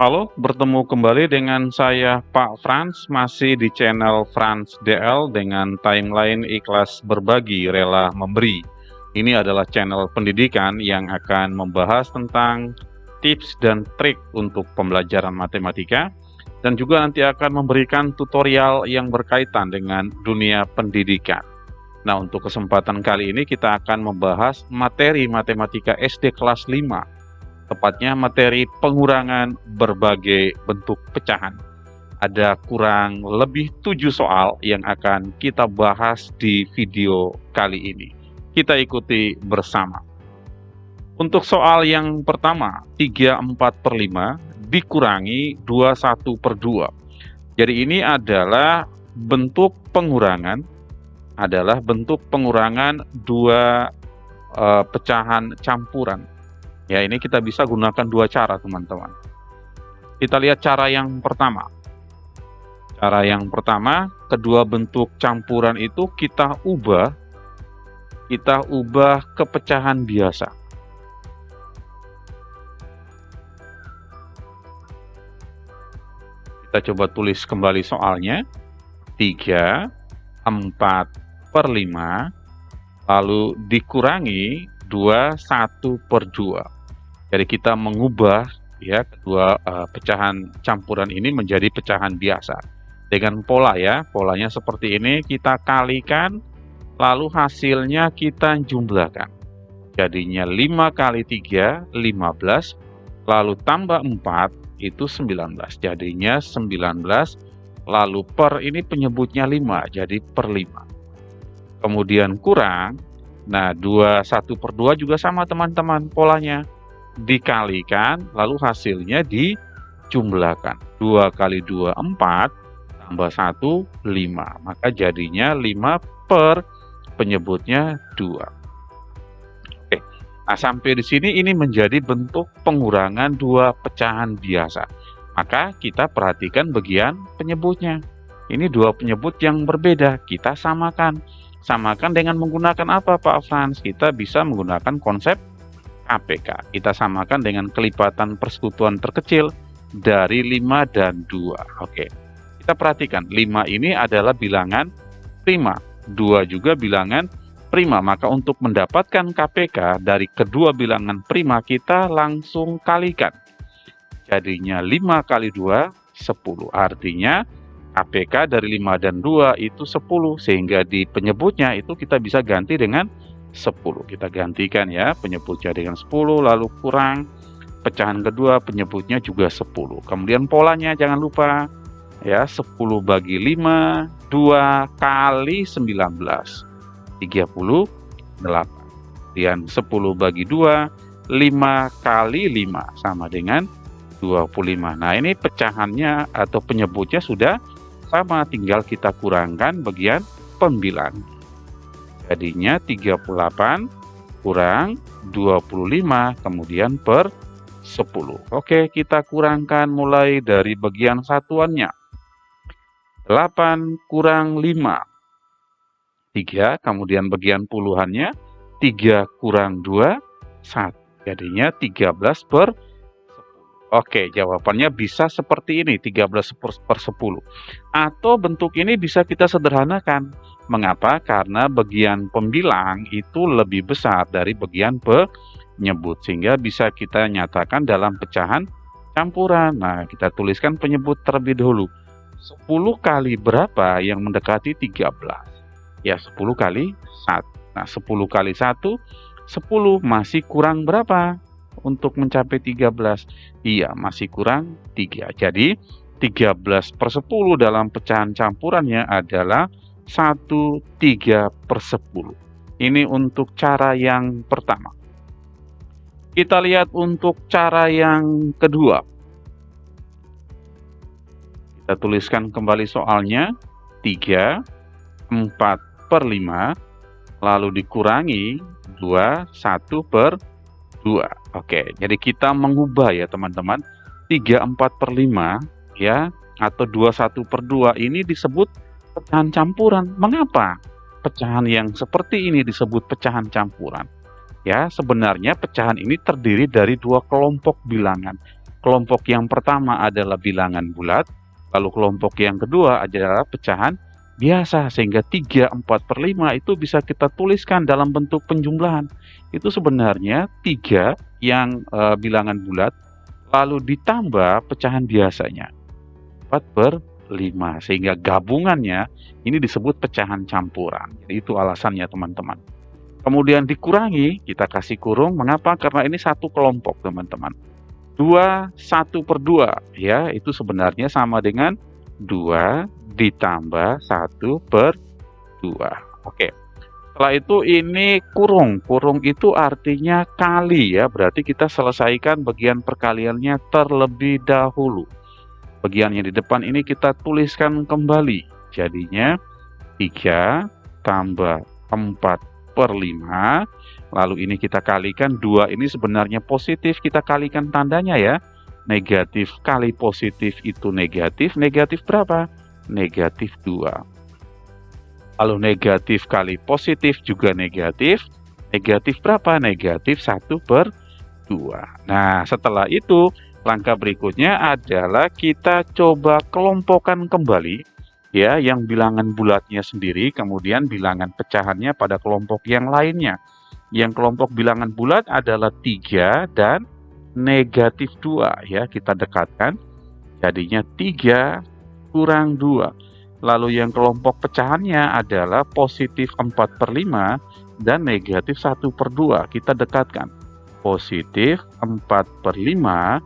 Halo, bertemu kembali dengan saya Pak Frans, masih di channel Frans DL dengan timeline ikhlas berbagi, rela memberi. Ini adalah channel pendidikan yang akan membahas tentang tips dan trik untuk pembelajaran matematika, dan juga nanti akan memberikan tutorial yang berkaitan dengan dunia pendidikan. Nah, untuk kesempatan kali ini kita akan membahas materi matematika SD kelas 5. Tepatnya materi pengurangan berbagai bentuk pecahan. Ada kurang lebih 7 soal yang akan kita bahas di video kali ini. Kita ikuti bersama. Untuk soal yang pertama, 3/4/5 dikurangi 21/2. Jadi ini adalah bentuk pengurangan, dua pecahan campuran. Ya, ini kita bisa gunakan dua cara, teman-teman. Kita lihat cara yang pertama. Cara yang pertama, kedua bentuk campuran itu kita ubah ke pecahan biasa. Kita coba tulis kembali soalnya. 3/4/5 lalu dikurangi 21/2. Jadi kita mengubah ya kedua pecahan campuran ini menjadi pecahan biasa. Dengan pola ya, polanya seperti ini, kita kalikan, lalu hasilnya kita jumlahkan. Jadinya 5 kali 3, 15, lalu tambah 4, itu 19. Jadinya 19, lalu per ini penyebutnya 5, jadi per 5. Kemudian kurang, nah 21/2 juga sama teman-teman polanya. Dikalikan, lalu hasilnya dijumlahkan. 2 kali 2, 4, tambah 1, 5. Maka jadinya 5 per penyebutnya 2. Oke, nah sampai di sini ini menjadi bentuk pengurangan dua pecahan biasa. Maka kita perhatikan bagian penyebutnya. Ini dua penyebut yang berbeda, kita samakan. Samakan dengan menggunakan apa, Pak Frans? Kita bisa menggunakan konsep KPK. Kita samakan dengan kelipatan persekutuan terkecil dari 5 dan 2. Oke. Kita perhatikan, 5 ini adalah bilangan prima, 2 juga bilangan prima. Maka untuk mendapatkan KPK dari kedua bilangan prima, kita langsung kalikan. Jadinya 5 kali 2, 10. Artinya KPK dari 5 dan 2 itu 10. Sehingga di penyebutnya itu kita bisa ganti dengan 10. Kita gantikan ya penyebutnya dengan 10, lalu kurang pecahan kedua penyebutnya juga 10. Kemudian polanya jangan lupa ya, 10 bagi 5, 2 kali 19, 38. Kemudian 10 bagi 2, 5 kali 5 sama dengan 25. Nah, ini pecahannya atau penyebutnya sudah sama, tinggal kita kurangkan bagian pembilang. Jadinya 38 kurang 25, kemudian per 10. Oke, kita kurangkan mulai dari bagian satuannya. 8 kurang 5, 3. Kemudian bagian puluhannya, 3 kurang 2, 1. Jadinya 13 per 10. Oke, jawabannya bisa seperti ini, 13 per 10. Atau bentuk ini bisa kita sederhanakan. Mengapa? Karena bagian pembilang itu lebih besar dari bagian penyebut, sehingga bisa kita nyatakan dalam pecahan campuran. Nah, kita tuliskan penyebut terlebih dahulu. 10 kali berapa yang mendekati 13? Ya, 10 kali 1. Nah, 10 kali 1, 10. Masih kurang berapa untuk mencapai 13? Iya, masih kurang 3. Jadi, 13 per 10 dalam pecahan campurannya adalah 1/3 per 10. Ini untuk cara yang pertama. Kita lihat untuk cara yang kedua. Kita tuliskan kembali soalnya. 3/4/5 lalu dikurangi 1/2. Oke, jadi kita mengubah ya teman-teman. 3/4/5 ya, atau 21/2 ini disebut pecahan campuran. Mengapa pecahan yang seperti ini disebut pecahan campuran? Ya, sebenarnya pecahan ini terdiri dari dua kelompok bilangan. Kelompok yang pertama adalah bilangan bulat, lalu kelompok yang kedua adalah pecahan biasa, sehingga 3, 4 per 5 itu bisa kita tuliskan dalam bentuk penjumlahan. Itu sebenarnya 3 yang bilangan bulat, lalu ditambah pecahan biasanya 4 per 5, sehingga gabungannya ini disebut pecahan campuran. Jadi itu alasannya teman-teman. Kemudian dikurangi, kita kasih kurung, mengapa? Karena ini satu kelompok teman-teman. 2, 1 per 2, ya, itu sebenarnya sama dengan 2 ditambah 1 per 2. Oke. Setelah itu ini kurung. Kurung itu artinya kali ya, berarti kita selesaikan bagian perkaliannya terlebih dahulu. Bagian yang di depan ini kita tuliskan kembali. Jadinya 3 tambah 4 per 5. Lalu ini kita kalikan, 2 ini sebenarnya positif, kita kalikan tandanya ya. Negatif kali positif itu negatif, negatif berapa? Negatif 2. Lalu negatif kali positif juga negatif, negatif berapa? Negatif 1 per 2. Nah, setelah itu, langkah berikutnya adalah kita coba kelompokkan kembali, ya, yang bilangan bulatnya sendiri, kemudian bilangan pecahannya pada kelompok yang lainnya. Yang kelompok bilangan bulat adalah 3 dan negatif 2 ya, kita dekatkan. Jadinya 3 kurang 2. Lalu yang kelompok pecahannya adalah positif 4 per 5 dan negatif 1 per 2. Kita dekatkan. Positif 4 per 5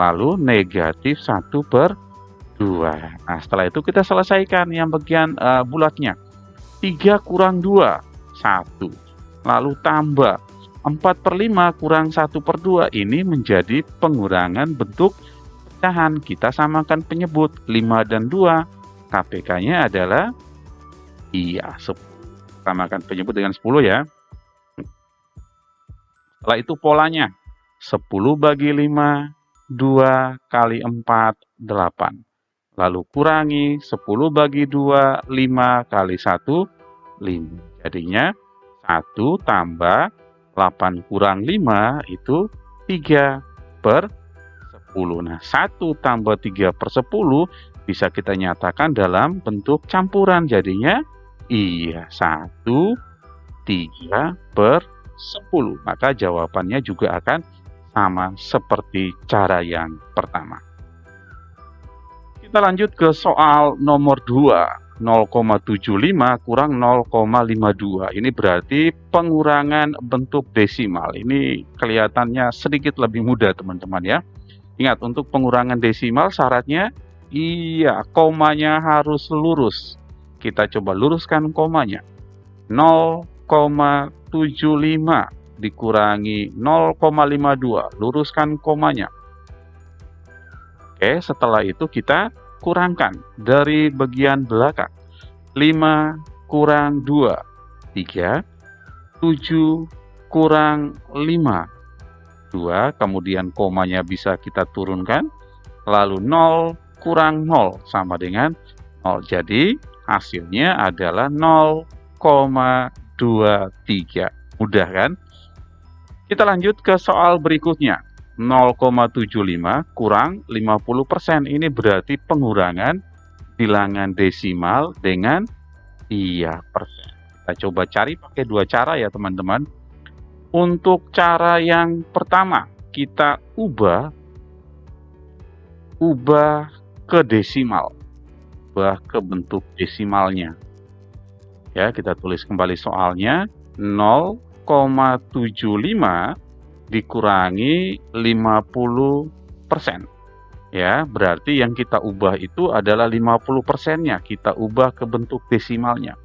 lalu negatif 1 per 2. Nah, setelah itu kita selesaikan yang bagian bulatnya. 3 kurang 2, 1. Lalu tambah 4 per 5 kurang 1 per 2, ini menjadi pengurangan bentuk pecahan. Kita samakan penyebut 5 dan 2, KPK-nya adalah 10. Samakan penyebut dengan 10 ya. Setelah itu polanya 10 bagi 5, 2 kali 4, 8. Lalu kurangi 10 bagi 2, 5 kali 1, 5. Jadinya 1 tambah 8 kurang 5 itu 3 per 10. Nah, 1 tambah 3 per 10 bisa kita nyatakan dalam bentuk campuran. Jadinya 1, 3 per 10. Maka jawabannya juga akan sama seperti cara yang pertama. Kita lanjut ke soal nomor 2. 0,75 kurang 0,52. Ini berarti pengurangan bentuk desimal. Ini kelihatannya sedikit lebih mudah teman-teman ya. Ingat, untuk pengurangan desimal syaratnya komanya harus lurus. Kita coba luruskan komanya. 0,75 dikurangi 0,52. Luruskan komanya. Oke, setelah itu kita kurangkan dari bagian belakang. 5 kurang 2, 3. 7 kurang 5, 2. Kemudian komanya bisa kita turunkan. Lalu 0 kurang 0 sama dengan 0. Jadi hasilnya adalah 0,23. Mudah kan? Kita lanjut ke soal berikutnya. 0,75 kurang 50%. Ini berarti pengurangan bilangan desimal dengan persen. Kita coba cari pakai dua cara ya teman-teman. Untuk cara yang pertama, kita ubah ke desimal. Ubah ke bentuk desimalnya. Ya, kita tulis kembali soalnya. 0,75 dikurangi 50%. Ya, berarti yang kita ubah itu adalah 50%-nya. Kita ubah ke bentuk desimalnya.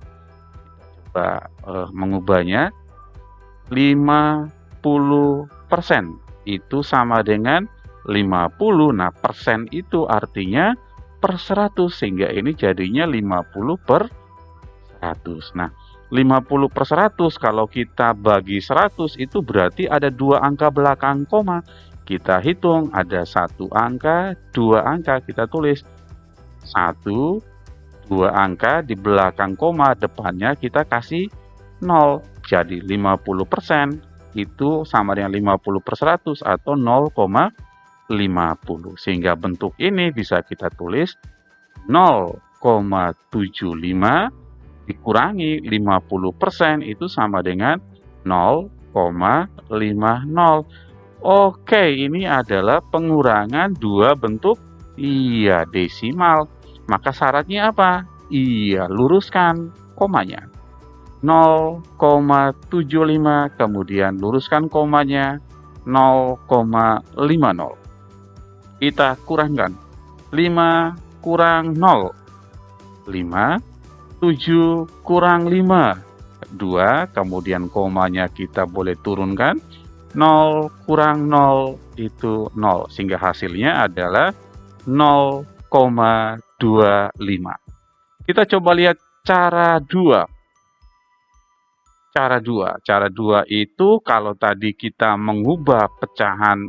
Kita coba mengubahnya. 50% itu sama dengan 50. Nah, persen itu artinya per 100, sehingga ini jadinya 50 per 100. Nah, 50 per 100 kalau kita bagi 100 itu berarti ada 2 angka belakang koma. Kita hitung ada 1 angka, 2 angka, kita tulis 1, 2 angka di belakang koma, depannya kita kasih 0. Jadi 50% itu sama dengan 50 per 100 atau 0,5. 50. Sehingga bentuk ini bisa kita tulis 0,75 dikurangi 50% itu sama dengan 0,50. Oke, ini adalah pengurangan dua bentuk desimal. Maka syaratnya apa? Luruskan komanya. 0,75 kemudian luruskan komanya 0,50. Kita kurangkan 5 kurang 0 5, 7 kurang 5 2, kemudian komanya kita boleh turunkan 0 kurang 0 itu 0, sehingga hasilnya adalah 0,25. Kita coba lihat cara 2. Cara 2 itu kalau tadi kita mengubah pecahan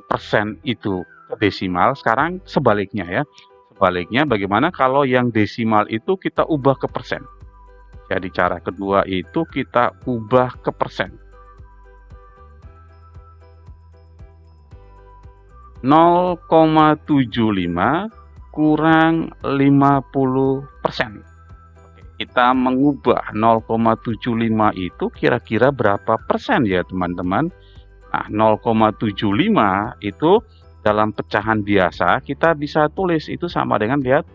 persen itu ke desimal, sekarang sebaliknya ya. Sebaliknya bagaimana kalau yang desimal itu kita ubah ke persen. Jadi cara kedua itu kita ubah ke persen. 0,75 kurang 50%. Kita mengubah 0,75 itu kira-kira berapa persen ya teman-teman? Nah, 0,75 itu dalam pecahan biasa kita bisa tulis itu sama dengan, lihat,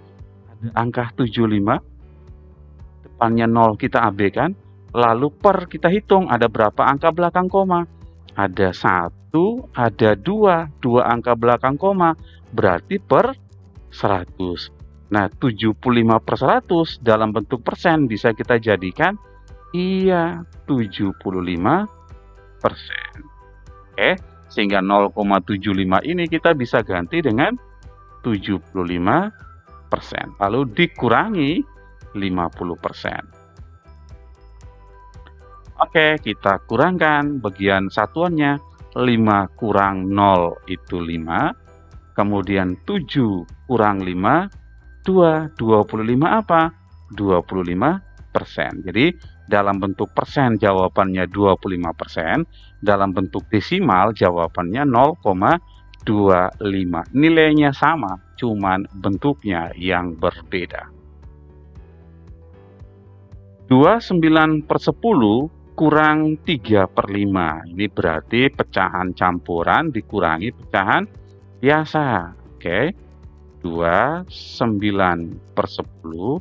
ada angka 75, depannya 0 kita abaikan, lalu per kita hitung ada berapa angka belakang koma. Ada 1, ada 2 angka belakang koma, berarti per 100. Nah, 75/100 dalam bentuk persen bisa kita jadikan 75%. Oke, sehingga 0,75 ini kita bisa ganti dengan 75%, lalu dikurangi 50%. Oke, kita kurangkan bagian satuannya. 5 kurang 0 itu 5, kemudian 7 kurang 5, 25 apa? 25%. Jadi dalam bentuk persen jawabannya 25%, dalam bentuk desimal jawabannya 0,25. Nilainya sama, cuman bentuknya yang berbeda. 29/10 kurang 3/5. Ini berarti pecahan campuran dikurangi pecahan biasa. Oke. 29/10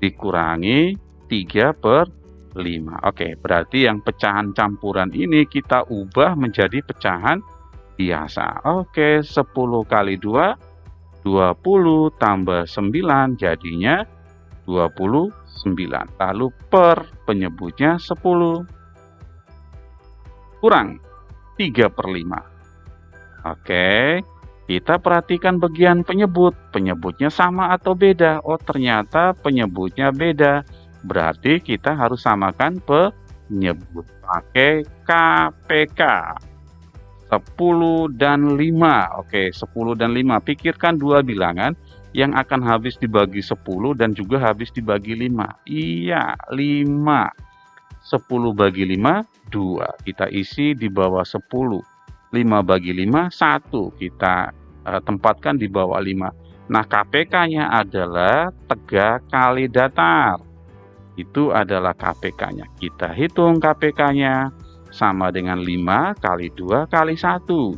dikurangi 3/5. Oke, berarti yang pecahan campuran ini kita ubah menjadi pecahan biasa. Oke, 10 kali 2, 20 tambah 9 jadinya 29. Lalu per penyebutnya 10 kurang 3/5. Oke, kita perhatikan bagian penyebut. Penyebutnya sama atau beda? Oh, ternyata penyebutnya beda. Berarti kita harus samakan penyebut. Pakai KPK. 10 dan 5. Oke, 10 dan 5. Pikirkan dua bilangan yang akan habis dibagi 10 dan juga habis dibagi 5. Iya, 5. 10 bagi 5, 2. Kita isi di bawah 10. 5 bagi 5, 1. Kita tempatkan di bawah 5. Nah, KPK-nya adalah tegak kali datar. Itu adalah KPK-nya. Kita hitung KPK-nya sama dengan 5 kali 2 kali 1.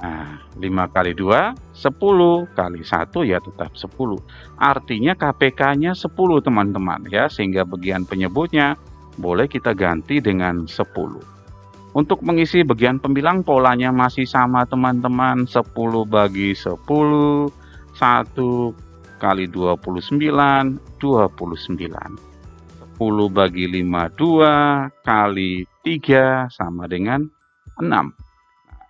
Nah, 5 kali 2, 10 kali 1 ya tetap 10. Artinya KPK-nya 10 teman-teman ya, sehingga bagian penyebutnya boleh kita ganti dengan 10. Untuk mengisi bagian pembilang polanya masih sama teman-teman. 10 bagi 10, 1 kali 29, 29. 10 bagi 5, 2 kali 3 sama dengan 6.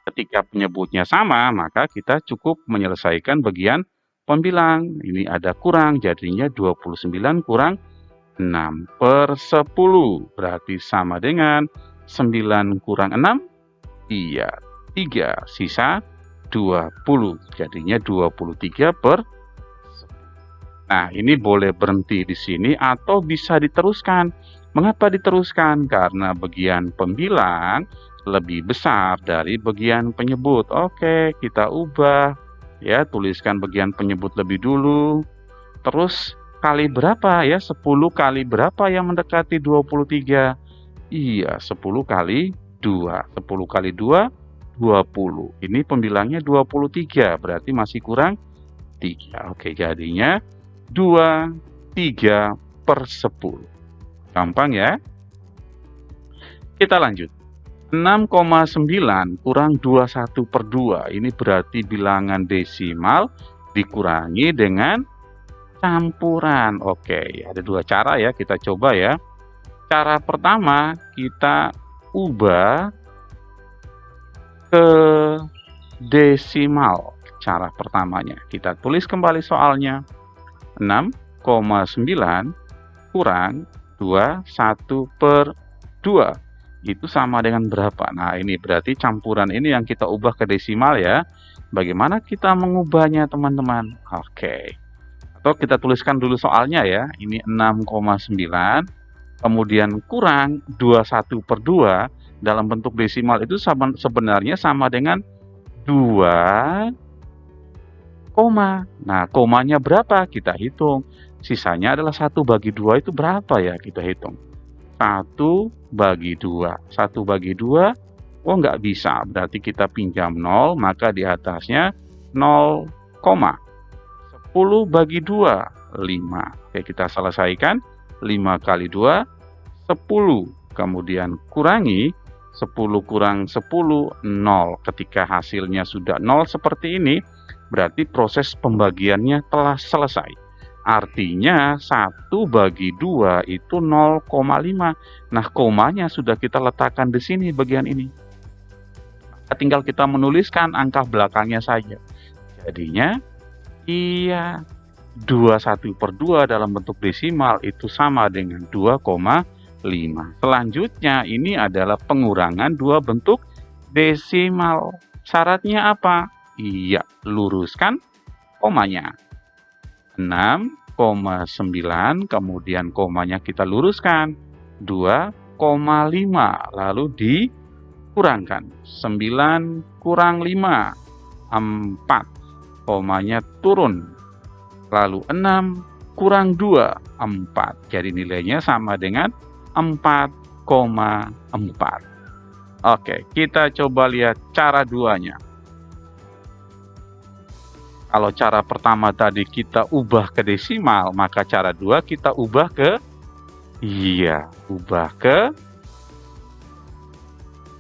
Ketika penyebutnya sama, maka kita cukup menyelesaikan bagian pembilang. Ini ada kurang, jadinya 29 kurang 6/10. Berarti sama dengan 9 kurang 6? Iya, 3. Sisa 20. Jadinya 23/10. Nah, ini boleh berhenti di sini atau bisa diteruskan. Mengapa diteruskan? Karena bagian pembilang lebih besar dari bagian penyebut. Oke, kita ubah ya, tuliskan bagian penyebut lebih dulu. Terus kali berapa ya? 10 kali berapa yang mendekati 23? Iya, 10 kali 2. 10 kali 2, 20. Ini pembilangnya 23, berarti masih kurang 3. Oke, jadinya 23/10. Gampang ya? Kita lanjut. 6,9 kurang 21/2. Ini berarti bilangan desimal dikurangi dengan campuran. Oke, ada dua cara ya, kita coba ya. Cara pertama, kita ubah ke desimal. Cara pertamanya, kita tulis kembali soalnya. 6,9 kurang 21/2. Itu sama dengan berapa? Nah, ini berarti campuran ini yang kita ubah ke desimal ya. Bagaimana kita mengubahnya, teman-teman? Oke. Atau kita tuliskan dulu soalnya ya. Ini 6,9 kemudian kurang 21/2 dalam bentuk desimal itu sebenarnya sama dengan 2 koma. Nah, komanya berapa? Kita hitung. Sisanya adalah 1/2 itu berapa ya? Kita hitung. 1/2. 1/2, oh nggak bisa. Berarti kita pinjam 0, maka di atasnya 0, 10/2, 5. Oke, kita selesaikan. 5 kali 2, 10. Kemudian kurangi 10 kurang 10, 0. Ketika hasilnya sudah 0 seperti ini, berarti proses pembagiannya telah selesai. Artinya 1/2 itu 0,5. Nah, komanya sudah kita letakkan di sini bagian ini. Tinggal kita menuliskan angka belakangnya saja. Jadinya, iya, 21/2 dalam bentuk desimal itu sama dengan 2,5. Selanjutnya, ini adalah pengurangan dua bentuk desimal. Syaratnya apa? Iya, luruskan komanya. 6,9 kemudian komanya kita luruskan 2,5 lalu dikurangkan 9 kurang 5 4 komanya turun lalu 6 kurang 2 4 jadi nilainya sama dengan 4,4. Oke, kita coba lihat cara duanya. Kalau cara pertama tadi kita ubah ke desimal, maka cara dua kita ubah ke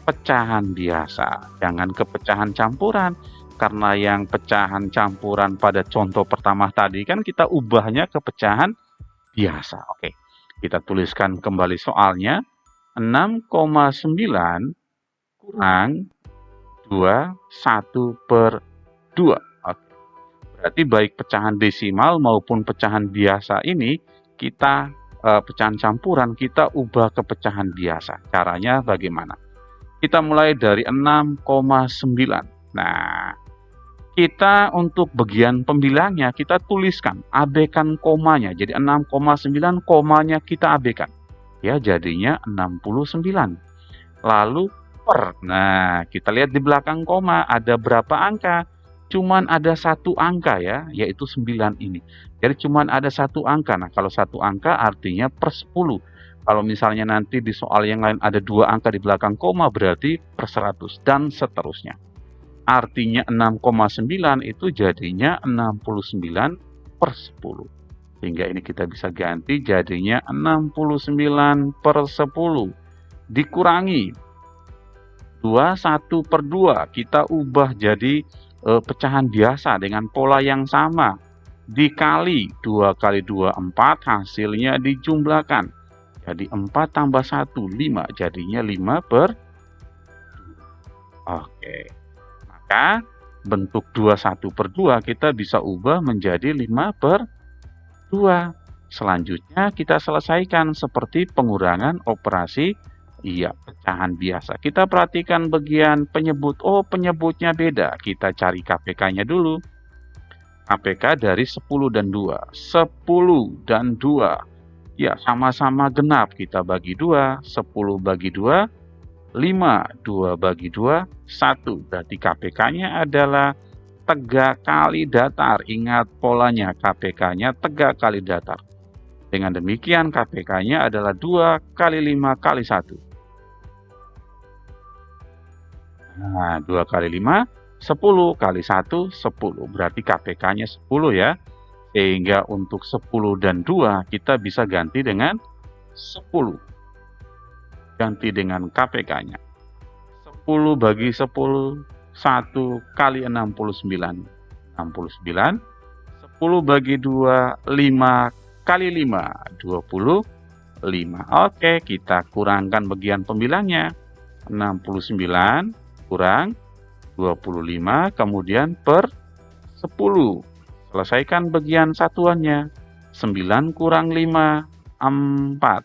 pecahan biasa. Jangan ke pecahan campuran. Karena yang pecahan campuran pada contoh pertama tadi kan kita ubahnya ke pecahan biasa. Oke, kita tuliskan kembali soalnya. 6,9 kurang 21/2. Berarti baik pecahan desimal maupun pecahan biasa ini kita pecahan campuran kita ubah ke pecahan biasa. Caranya bagaimana? Kita mulai dari 6,9. Nah, kita untuk bagian pembilangnya kita tuliskan, abaikan komanya. Jadi 6,9 komanya kita abaikan. Ya, jadinya 69. Lalu per. Nah, kita lihat di belakang koma ada berapa angka? Cuman ada satu angka ya, yaitu 9 ini. Jadi cuman ada satu angka. Nah, kalau satu angka artinya per 10. Kalau misalnya nanti di soal yang lain ada dua angka di belakang koma, berarti per 100 dan seterusnya. Artinya 6,9 itu jadinya 69/10. Sehingga ini kita bisa ganti jadinya 69/10. Dikurangi 21/2. Kita ubah jadi pecahan biasa dengan pola yang sama. Dikali 2 kali 2, 4. Hasilnya dijumlahkan. Jadi 4 tambah 1, 5. Jadinya 5/2. Oke. Maka bentuk 21/2 kita bisa ubah menjadi 5/2. Selanjutnya kita selesaikan seperti pengurangan operasi pecahan biasa. Kita perhatikan bagian penyebut. Oh, penyebutnya beda. Kita cari KPK-nya dulu. KPK dari 10 dan 2. 10 dan 2. Ya, sama-sama genap. Kita bagi 2. 10 bagi 2. 5, 2 bagi 2, 1. Berarti KPK-nya adalah tegak kali datar. Ingat polanya, KPK-nya tegak kali datar. Dengan demikian KPK-nya adalah 2 kali 5 kali 1. Nah, 2 kali 5, 10 kali 1, 10. Berarti KPK-nya 10 ya. Sehingga untuk 10 dan 2 kita bisa ganti dengan 10. Ganti dengan KPK-nya. 10 bagi 10, 1 kali 69. 69. 10 bagi 2, 5 kali 5, 25. Oke, kita kurangkan bagian pembilangnya. 69 kurang 25, kemudian per 10. Selesaikan bagian satuannya. 9 kurang 5, 4.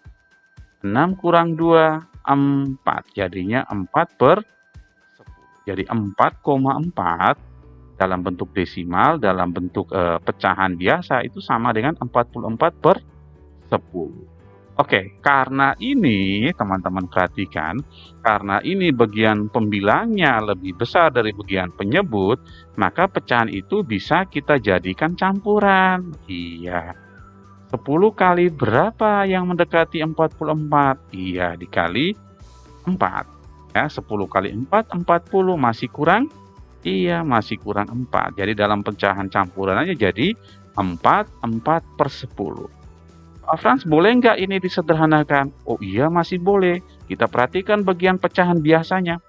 6 kurang 2, 4. Jadinya 4 per 10. Jadi 4,4 dalam bentuk desimal, dalam bentuk pecahan biasa itu sama dengan 44 per 10. Oke, karena ini teman-teman perhatikan, karena ini bagian pembilangnya lebih besar dari bagian penyebut, maka pecahan itu bisa kita jadikan campuran. Iya. 10 kali berapa yang mendekati 44? Iya, dikali 4. Ya, 10 kali 4, 40. Masih kurang? Iya, masih kurang 4. Jadi dalam pecahan campuran aja jadi 4 per 10. Pak Frans, boleh nggak ini disederhanakan? Oh iya, masih boleh. Kita perhatikan bagian pecahan biasanya.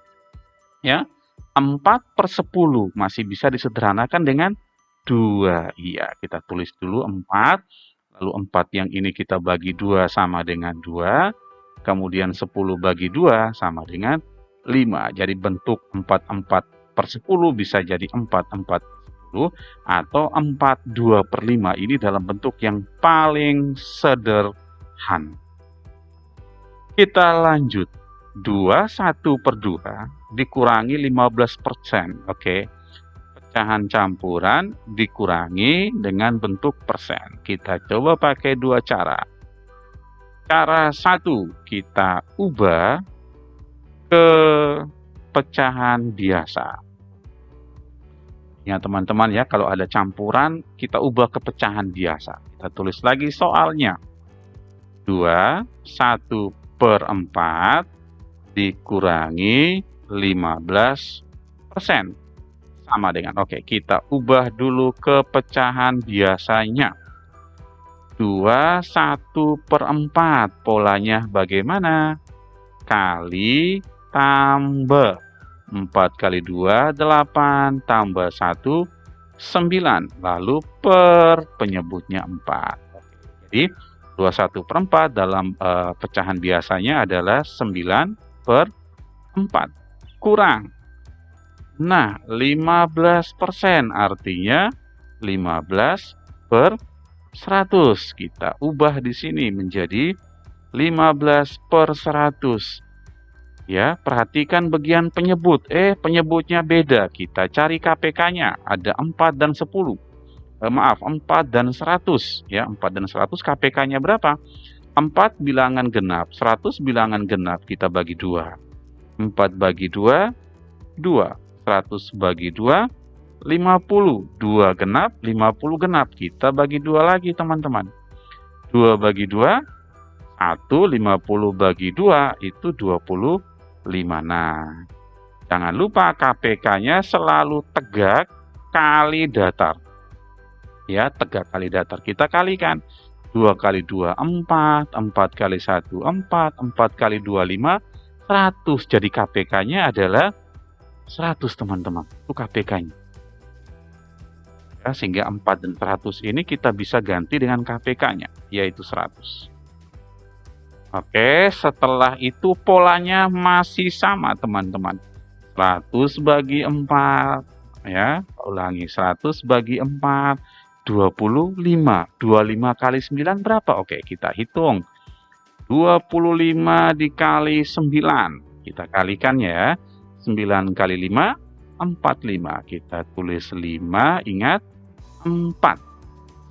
Ya, 4 per 10 masih bisa disederhanakan dengan 2. Iya, kita tulis dulu 4. Lalu 4 yang ini kita bagi 2 sama dengan 2. Kemudian 10 bagi 2 sama dengan 5. Jadi bentuk 4 per 10 bisa jadi 4 per 10 atau 4 2 per 5. Ini dalam bentuk yang paling sederhana. Kita lanjut. 2 1 per 2 dikurangi 15%. Oke. Pecahan campuran dikurangi dengan bentuk persen. Kita coba pakai dua cara. Cara 1 kita ubah ke pecahan biasa. Ya teman-teman ya, kalau ada campuran kita ubah ke pecahan biasa. Kita tulis lagi soalnya. 2 1 per 4 dikurangi 15%. Sama dengan, oke, kita ubah dulu ke pecahan biasanya. 2 1 per 4. Polanya bagaimana? Kali tambah. 4 kali 2, 8, tambah 1, 9. Lalu per penyebutnya 4. Jadi 21 per 4 dalam pecahan biasanya adalah 9 per 4. Kurang. Nah, 15% artinya 15 per 100. Kita ubah di sini menjadi 15 per 100. Ya, perhatikan bagian penyebut. Penyebutnya beda. Kita cari KPK-nya. Ada 4 dan 10. 4 dan 100. Ya, 4 dan 100 KPK-nya berapa? 4 bilangan genap, 100 bilangan genap. Kita bagi 2. 4 bagi 2, 2. 100 bagi 2, 50. 2 genap, 50 genap. Kita bagi 2 lagi, teman-teman. 2 bagi 2, 1. 50 bagi 2, itu 25. Nah, jangan lupa KPK-nya selalu tegak kali datar. Ya, tegak kali datar. Kita kalikan. 2 kali 2, 4. 4 kali 1, 4. 4 kali 2, 5. 100. Jadi KPK-nya adalah 100, teman-teman. Itu KPK-nya. Ya, sehingga 4 dan 100 ini kita bisa ganti dengan KPK-nya, yaitu 100. Oke, setelah itu polanya masih sama, teman-teman. 100 bagi 4. Ya, ulangi. 100 bagi 4. 25. 25 kali 9 berapa? Oke, kita hitung. 25 dikali 9. Kita kalikan ya. 9 kali 5, 45. Kita tulis 5, ingat 4.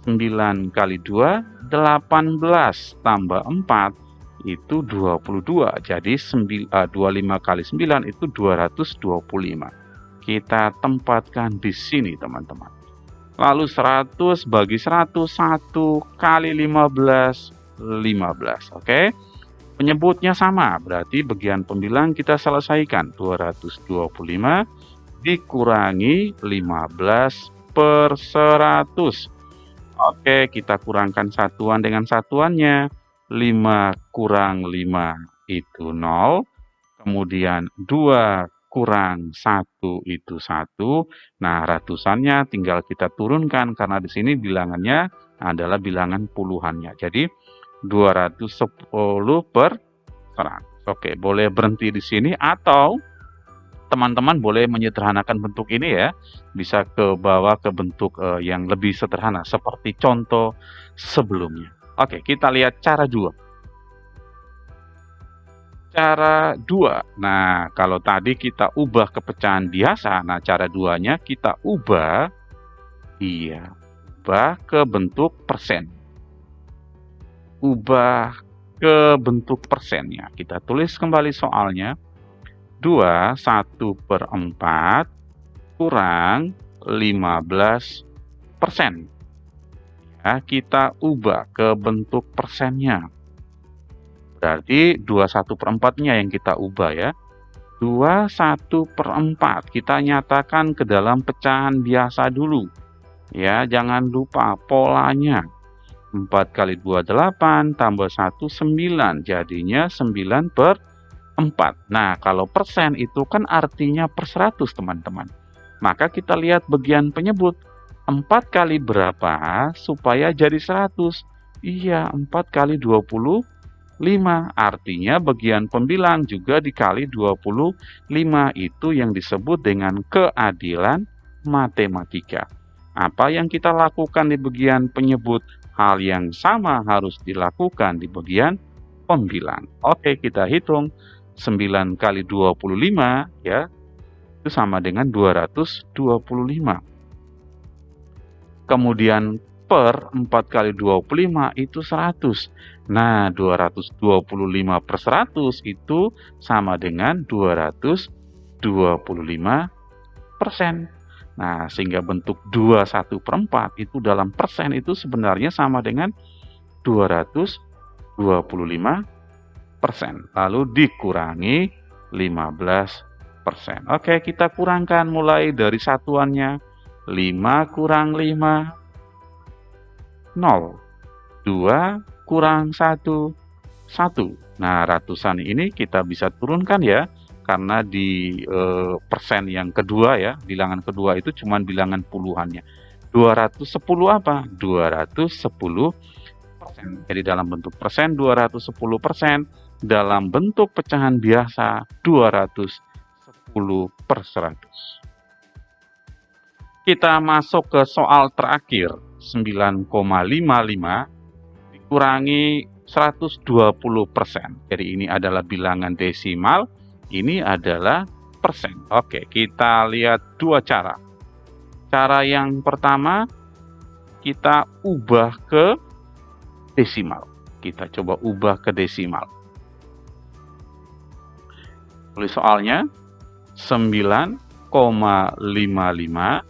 9 kali 2, 18. Tambah 4, itu 22. Jadi 25 kali 9 itu 225. Kita tempatkan di sini, teman-teman. Lalu 100 bagi 100, 1 kali 15, 15. Oke. Penyebutnya sama, berarti bagian pembilang kita selesaikan. 225 dikurangi 15 per 100. Oke, kita kurangkan satuan dengan satuannya. 5 kurang 5 itu 0. Kemudian 2 kurang 1 itu 1. Nah, ratusannya tinggal kita turunkan karena di sini bilangannya adalah bilangan puluhannya. Jadi 210 per 100. Oke, boleh berhenti di sini atau teman-teman boleh menyederhanakan bentuk ini ya. Bisa ke bawah ke bentuk yang lebih sederhana seperti contoh sebelumnya. Oke, kita lihat cara 2. Cara 2. Nah, kalau tadi kita ubah ke pecahan biasa, nah cara 2-nya kita ubah ke bentuk persen. Ubah ke bentuk persennya. Kita tulis kembali soalnya. 2, 1 per 4 kurang 15%. Ya, kita ubah ke bentuk persennya. Berarti 21 per 4-nya yang kita ubah ya. 21 per 4 kita nyatakan ke dalam pecahan biasa dulu. Ya, jangan lupa polanya. 4 kali 2, 8, tambah 1, 9. Jadinya 9 per 4. Nah, kalau persen itu kan artinya per 100, teman-teman. Maka kita lihat bagian penyebut. 4 kali berapa supaya jadi 100? Iya, 4 kali 25. Artinya bagian pembilang juga dikali 25. Itu yang disebut dengan keadilan matematika. Apa yang kita lakukan di bagian penyebut, hal yang sama harus dilakukan di bagian pembilang. Oke, kita hitung. 9 kali 25 ya, itu sama dengan 225. Kemudian per 4 kali 25 itu 100. Nah, 225 per 100 itu sama dengan 225%. Nah, sehingga bentuk 21 per 4 itu dalam persen itu sebenarnya sama dengan 225%. Lalu dikurangi 15%. Oke, kita kurangkan mulai dari satuannya. 5 kurang 5, 0. 2 kurang 1, 1. Nah, ratusan ini kita bisa turunkan ya. Karena di persen yang kedua ya, bilangan kedua itu cuma bilangan puluhannya. 210 apa? 210%. Jadi dalam bentuk persen 210%. Dalam bentuk pecahan biasa 210 per 100. Kita masuk ke soal terakhir. 9,55 dikurangi 120%. Jadi ini adalah bilangan desimal, ini adalah persen. Oke, kita lihat dua cara. Cara yang pertama, kita ubah ke desimal. Kita coba ubah ke desimal. Tulis soalnya, 9,55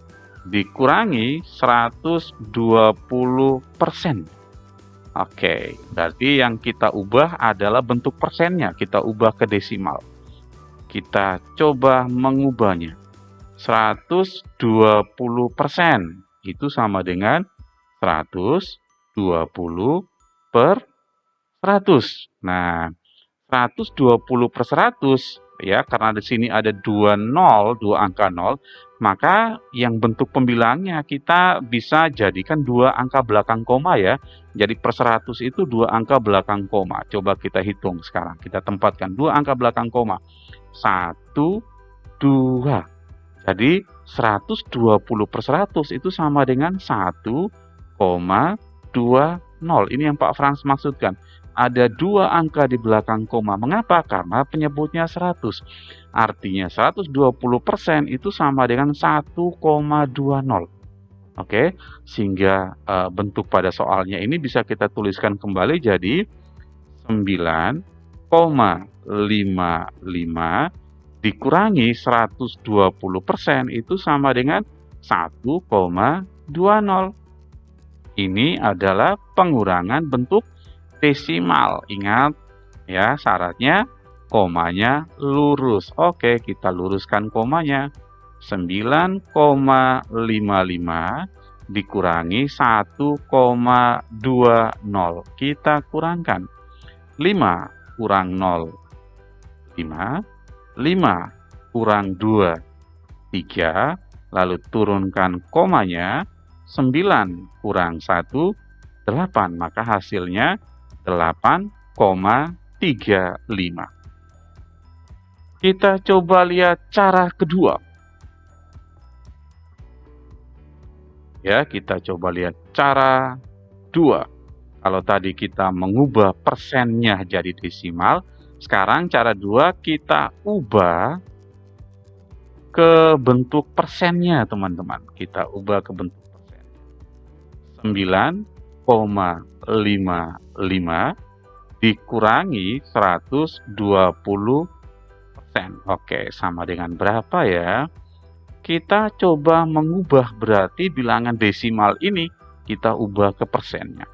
dikurangi 120%. Oke, berarti yang kita ubah adalah bentuk persennya. Kita ubah ke desimal. Kita coba mengubahnya. 120% itu sama dengan 120 per 100. Nah, 120 per 100 ya, karena di sini ada 2 angka 0, maka yang bentuk pembilangnya kita bisa jadikan 2 angka belakang koma ya. Jadi per 100 itu 2 angka belakang koma. Coba kita hitung sekarang. Kita tempatkan 2 angka belakang koma. 1, 2. Jadi 120 per 100 itu sama dengan 1,20. Ini yang Pak Frans maksudkan. Ada 2 angka di belakang koma. Mengapa? Karena penyebutnya 100. Artinya 120% itu sama dengan 1,20. Oke, sehingga bentuk pada soalnya ini bisa kita tuliskan kembali jadi 9,55 dikurangi 120% itu sama dengan 1,20. Ini adalah pengurangan bentuk desimal. Ingat ya, syaratnya komanya lurus. Oke, kita luruskan komanya. 9,55 dikurangi 1,20. Kita kurangkan. 5 kurang 0, 5. 5 kurang 2, 3. Lalu turunkan komanya. 9 kurang 1, 8. Maka hasilnya 8,35. Kita coba lihat cara kedua. Ya, kita coba lihat cara 2. Kalau tadi kita mengubah persennya jadi desimal, sekarang cara 2 kita ubah ke bentuk persennya, teman-teman. Kita ubah ke bentuk persen. 9,55 dikurangi 120%. Oke, sama dengan berapa ya? Kita coba mengubah, berarti bilangan desimal ini kita ubah ke persennya.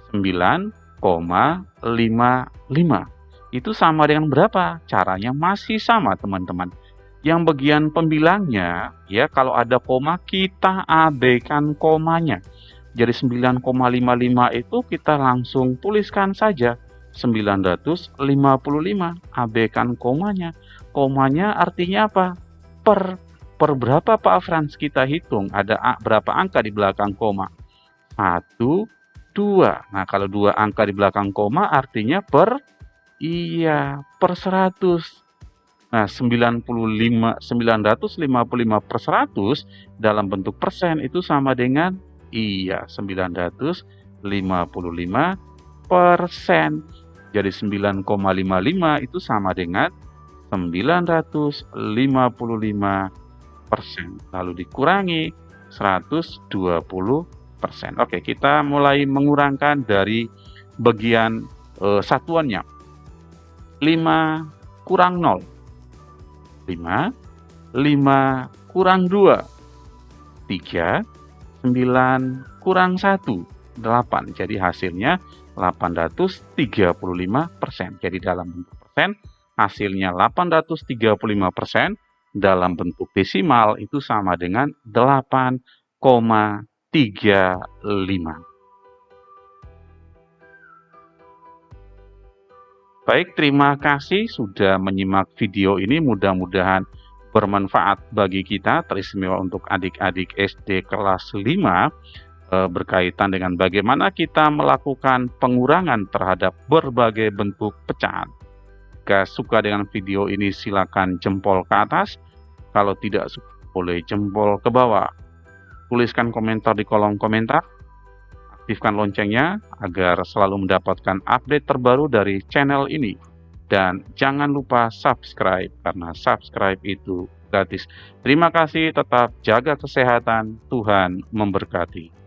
9,55. Itu sama dengan berapa? Caranya masih sama, teman-teman. Yang bagian pembilangnya, ya kalau ada koma kita abaikan komanya. Jadi 9,55 itu kita langsung tuliskan saja 955, abaikan komanya. Komanya artinya apa? Per berapa Pak Frans kita hitung? Ada berapa angka di belakang koma? 1, 2. Nah, kalau 2 angka di belakang koma artinya per 100. Nah, 955 per 100 dalam bentuk persen itu sama dengan 955%. Jadi 9,55 itu sama dengan 955%. Lalu dikurangi 120%. Oke, kita mulai mengurangkan dari bagian satuannya. 5 kurang 0. 5 kurang 2, 3. 9 kurang 1, 8. Jadi hasilnya 835%. Jadi dalam bentuk persen, hasilnya 835%. Dalam bentuk desimal itu sama dengan 8,35. Baik, terima kasih sudah menyimak video ini. Mudah-mudahan bermanfaat bagi kita, teristimewa untuk adik-adik SD kelas 5 berkaitan dengan bagaimana kita melakukan pengurangan terhadap berbagai bentuk pecahan. Jika suka dengan video ini silakan jempol ke atas. Kalau tidak suka boleh jempol ke bawah. Tuliskan komentar di kolom komentar. Aktifkan loncengnya agar selalu mendapatkan update terbaru dari channel ini. Dan jangan lupa subscribe, karena subscribe itu gratis. Terima kasih, tetap jaga kesehatan. Tuhan memberkati.